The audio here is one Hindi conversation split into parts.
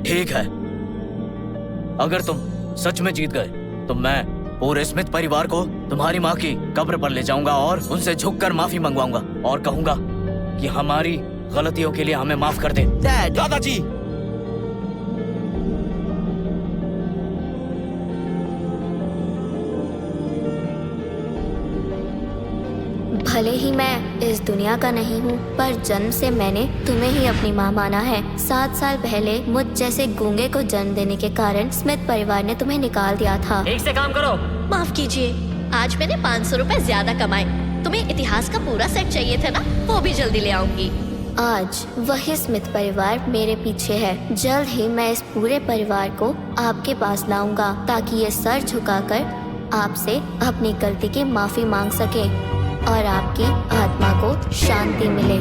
ठीक है, अगर तुम सच में जीत गए तो मैं पूरे स्मिथ परिवार को तुम्हारी माँ की कब्र पर ले जाऊंगा और उनसे झुककर माफी मंगवाऊंगा और कहूंगा कि हमारी गलतियों के लिए हमें माफ कर दे। डैड, दादाजी, भले ही मैं इस दुनिया का नहीं हूँ, पर जन्म से मैंने तुम्हें ही अपनी माँ माना है। 7 साल पहले मुझ जैसे गूंगे को जन्म देने के कारण स्मिथ परिवार ने तुम्हें निकाल दिया था। ठीक से काम करो। माफ कीजिए, आज मैंने 500 रुपए ज्यादा कमाए। तुम्हें इतिहास का पूरा सेट चाहिए था ना, वो भी जल्दी ले आऊंगी। आज वही स्मिथ परिवार मेरे पीछे है। जल्द ही मैं इस पूरे परिवार को आपके पास लाऊंगा ताकि ये सर झुकाकर आपसे अपनी गलती की माफी मांग सके और आपकी आत्मा को शांति मिले।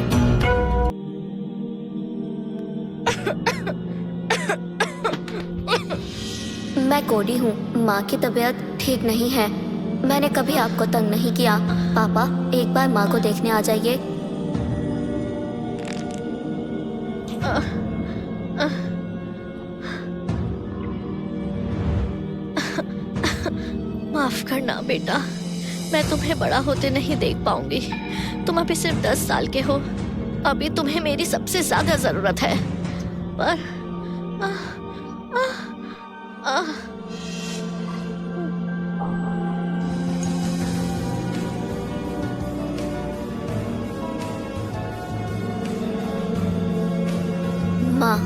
मैं कोडी हूँ, माँ की तबीयत ठीक नहीं है। मैंने कभी आपको तंग नहीं किया। पापा, एक बार माँ को देखने आ जाइए। माफ करना बेटा, मैं तुम्हें बड़ा होते नहीं देख पाऊंगी। तुम अभी सिर्फ 10 साल के हो। अभी तुम्हें मेरी सबसे ज्यादा जरूरत है। पर माँ,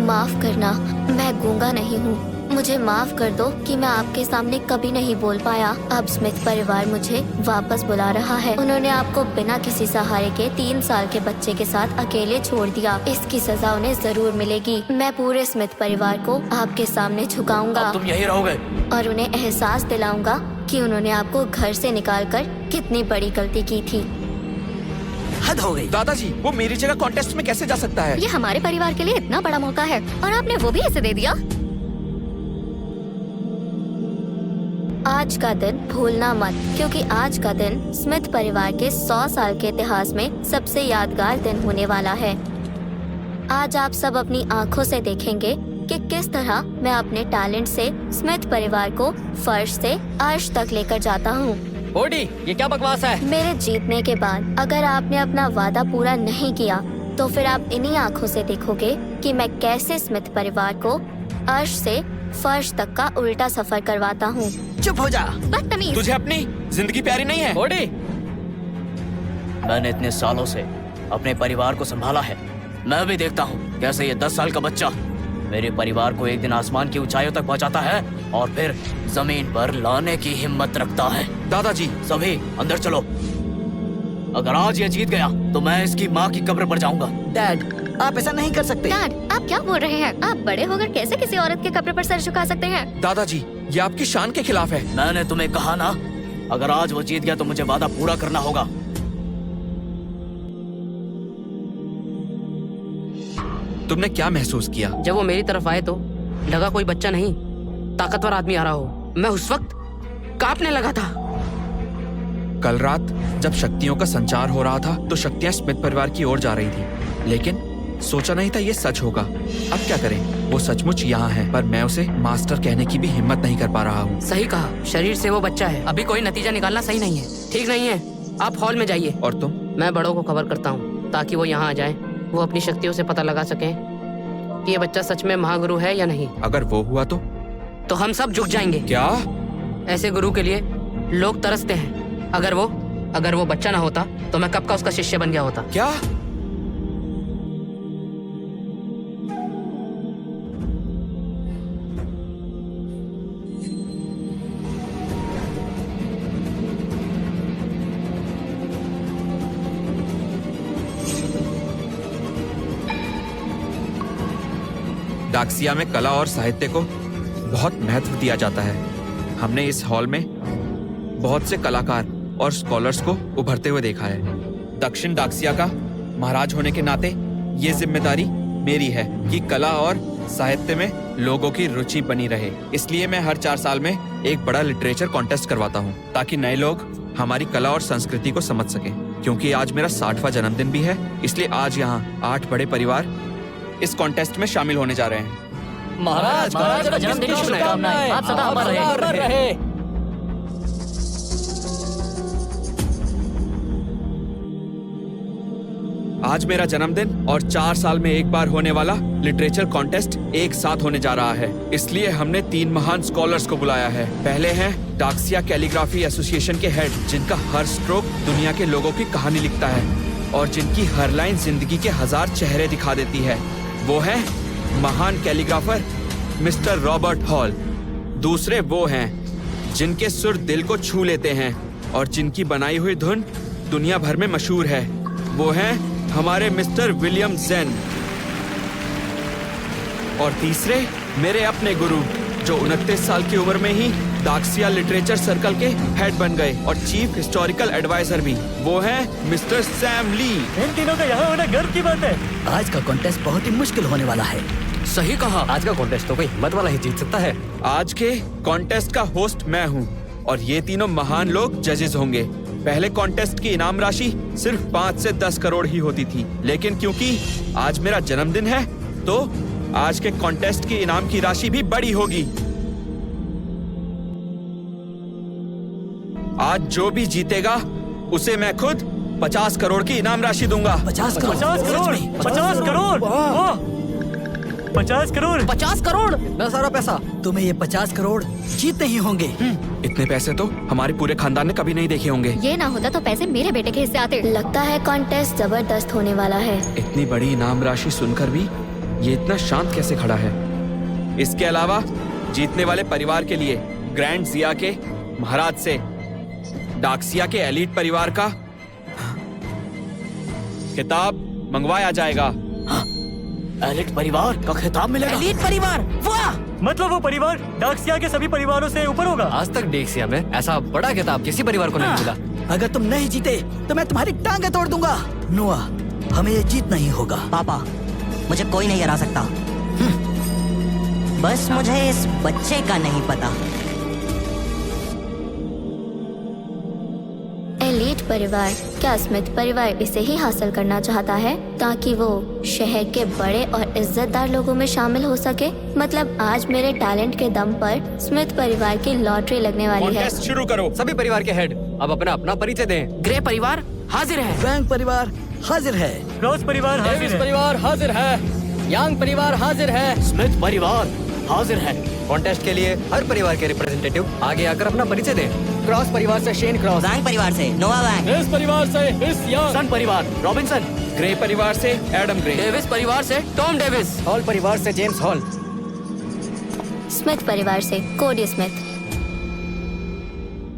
माफ करना, मैं गूंगा नहीं हूँ। मुझे माफ कर दो कि मैं आपके सामने कभी नहीं बोल पाया। अब स्मिथ परिवार मुझे वापस बुला रहा है। उन्होंने आपको बिना किसी सहारे के 3 साल के बच्चे के साथ अकेले छोड़ दिया। इसकी सजा उन्हें जरूर मिलेगी। मैं पूरे स्मिथ परिवार को आपके सामने झुकाऊंगा। तुम यही रहोगे और उन्हें एहसास दिलाऊंगा कि उन्होंने आपको घर से निकालकर कितनी बड़ी गलती की थी। हद हो गई। दादाजी, वो मेरी जगह कॉन्टेस्ट में कैसे जा सकता है? ये हमारे परिवार के लिए इतना बड़ा मौका है और आपने वो भी ऐसे दे दिया। आज का दिन भूलना मत, क्योंकि आज का दिन स्मिथ परिवार के 100 साल के इतिहास में सबसे यादगार दिन होने वाला है। आज आप सब अपनी आंखों से देखेंगे कि किस तरह मैं अपने टैलेंट से स्मिथ परिवार को फर्श से अर्श तक लेकर जाता हूँ। कोडी, ये क्या बकवास है? मेरे जीतने के बाद अगर आपने अपना वादा पूरा नहीं किया तो फिर आप इन्हीं आंखों से देखोगे कि मैं कैसे स्मिथ परिवार को अर्श से फर्श तक का उल्टा सफर करवाता हूँ। चुप हो जा। बदतमीज। तुझे अपनी जिंदगी प्यारी नहीं है? कोडी, मैंने इतने सालों से अपने परिवार को संभाला है। मैं भी देखता हूँ कैसे ये 10 साल का बच्चा मेरे परिवार को एक दिन आसमान की ऊंचाइयों तक पहुँचाता है और फिर जमीन पर लाने की हिम्मत रखता है। दादाजी, सभी अंदर चलो। अगर आज ये जीत गया तो मैं इसकी माँ की कब्र पर जाऊंगा। डैड, आप ऐसा नहीं कर सकते। डैड, आप क्या बोल रहे हैं? आप बड़े होकर कैसे किसी औरत के कब्र पर सर झुका सकते हैं? दादाजी, ये आपकी शान के खिलाफ है। मैंने तुम्हें कहा ना, अगर आज वो जीत गया तो मुझे वादा पूरा करना होगा। तुमने क्या महसूस किया? जब वो मेरी तरफ आए तो लगा कोई बच्चा नहीं, ताकतवर आदमी आ रहा हो। मैं उस वक्त कांपने लगा था। कल रात जब शक्तियों का संचार हो रहा था तो शक्तियां स्मिथ परिवार की ओर जा रही थी, लेकिन सोचा नहीं था ये सच होगा। अब क्या करें, वो सचमुच यहाँ है, पर मैं उसे मास्टर कहने की भी हिम्मत नहीं कर पा रहा हूँ। सही कहा, शरीर से वो बच्चा है। अभी कोई नतीजा निकालना सही नहीं है, ठीक नहीं है। आप हॉल में जाइए। और तुम? मैं बड़ों को खबर करता हूँ ताकि वो यहाँ आ जाए। वो अपनी शक्तियों से पता लगा सकें कि ये बच्चा सच में महागुरु है या नहीं। अगर वो हुआ तो हम सब झुक जाएंगे। क्या? ऐसे गुरु के लिए लोग तरसते हैं। अगर वो बच्चा ना होता तो मैं कब का उसका शिष्य बन गया होता। क्या? डाक्सिया में कला और साहित्य को बहुत महत्व दिया जाता है। हमने इस हॉल में बहुत से कलाकार और स्कॉलर्स को उभरते हुए देखा है। दक्षिण डाक्सिया का महाराज होने के नाते ये जिम्मेदारी मेरी है कि कला और साहित्य में लोगों की रुचि बनी रहे। इसलिए मैं हर 4 साल में एक बड़ा लिटरेचर कॉन्टेस्ट करवाता हूँ ताकि नए लोग हमारी कला और संस्कृति को समझ सकें। क्योंकि आज मेरा 60वां जन्मदिन भी है, इसलिए आज यहाँ 8 बड़े परिवार इस कॉन्टेस्ट में शामिल होने जा रहे हैं। महाराज महाराज का जन्मदिन की शुभकामनाएं। आप सदा अमर रहे। आज मेरा जन्मदिन और 4 साल में एक बार होने वाला लिटरेचर कॉन्टेस्ट एक साथ होने जा रहा है। इसलिए हमने 3 महान स्कॉलर्स को बुलाया है। पहले हैं डाक्सिया कैलीग्राफी एसोसिएशन के हेड, जिनका हर स्ट्रोक दुनिया के लोगों की कहानी लिखता है और जिनकी हर लाइन जिंदगी के 1000 चेहरे दिखा देती है। वो है महान कैलीग्राफर मिस्टर रॉबर्ट हॉल। दूसरे वो हैं जिनके सुर दिल को छू लेते हैं और जिनकी बनाई हुई धुन दुनिया भर में मशहूर है। वो हैं हमारे मिस्टर विलियम जेन। और तीसरे मेरे अपने गुरु, जो 29 साल की उम्र में ही डाक्सिया लिटरेचर सर्कल के हेड बन गए और चीफ हिस्टोरिकल एडवाइजर भी। वो हैं मिस्टर सैम ली। इन तीनों का यहाँ होना गर्व की बात है। आज का कॉन्टेस्ट बहुत ही मुश्किल होने वाला है। सही कहा। आज का कॉन्टेस्ट तो कोई हिम्मत वाला ही जीत सकता है। आज के कॉन्टेस्ट का होस्ट मैं हूँ और ये तीनों महान लोग जजेस होंगे। पहले कॉन्टेस्ट की इनाम राशि सिर्फ 5 से 10 करोड़ ही होती थी, लेकिन क्योंकि आज मेरा जन्मदिन है तो आज के कॉन्टेस्ट की इनाम की राशि भी बड़ी होगी। आज जो भी जीतेगा उसे मैं खुद 50 करोड़ की इनाम राशि दूंगा। 50 करोड़ 50 करोड़ 50 करोड़ 50 करोड़ 50 करोड़। इतना सारा पैसा, तुम्हें ये 50 करोड़ जीतने ही होंगे। इतने पैसे तो हमारे पूरे खानदान ने कभी नहीं देखे होंगे। ये ना होता तो पैसे मेरे बेटे के हिस्से आते। लगता है कॉन्टेस्ट जबरदस्त होने वाला है। इतनी बड़ी इनाम राशि सुनकर भी ये इतना शांत कैसे खड़ा है? इसके अलावा जीतने वाले परिवार के लिए ग्रैंड जिया के महाराज से डाक्सिया के एलीट परिवार का खिताब मंगवाया जाएगा। एलिट परिवार का खिताब मिलेगा। एलीट परिवार, वाह! मतलब वो परिवार डाक्सिया के सभी परिवारों से ऊपर होगा। आज तक डेक्सिया में ऐसा बड़ा खिताब किसी परिवार को नहीं मिला। अगर तुम नहीं जीते तो मैं तुम्हारी टांगे तोड़ दूंगा। नोआ, हमें ये जीतना ही होगा। पापा, मुझे कोई नहीं हरा सकता। बस मुझे इस बच्चे का नहीं पता। एलीट परिवार, क्या स्मिथ परिवार इसे ही हासिल करना चाहता है ताकि वो शहर के बड़े और इज्जतदार लोगों में शामिल हो सके? मतलब आज मेरे टैलेंट के दम पर स्मिथ परिवार की लॉटरी लगने वाली है। कॉन्टेस्ट शुरू करो। सभी परिवार के हेड अब अपना अपना परिचय दें। ग्रे परिवार हाजिर है। बैंक परिवार हाजिर है। क्रॉस परिवार हाजिर है। परिवार हाजिर है। यांग परिवार हाजिर है। स्मिथ परिवार हाजिर है। कॉन्टेस्ट के लिए हर परिवार के रिप्रेजेंटेटिव आगे आकर अपना परिचय दें। क्रॉस परिवार से शेन क्रॉस, वैंग परिवार से नोआ वैंग, इस परिवार से इस यांग, सन परिवार रॉबिन्सन, ग्रे परिवार से एडम ग्रे, डेविस परिवार से टॉम डेविस, हॉल परिवार से जेम्स हॉल, स्मिथ परिवार से कोडी स्मिथ।